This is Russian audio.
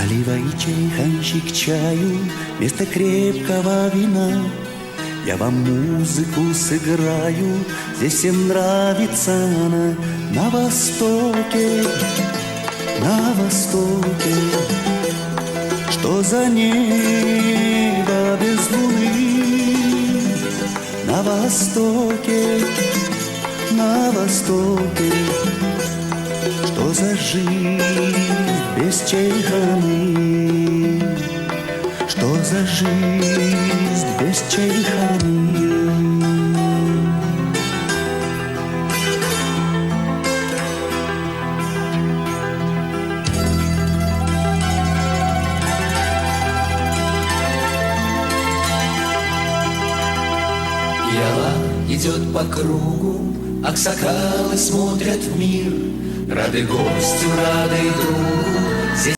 Наливай чайханчик чаю вместо крепкого вина. Я вам музыку сыграю, здесь всем нравится она. На востоке, на востоке, что за небо без луны. На востоке, на востоке, что за жизнь без чайханы? Что за жизнь без чайханы? Пиала идет по кругу, аксакалы смотрят в мир, рады гостю, рады другу,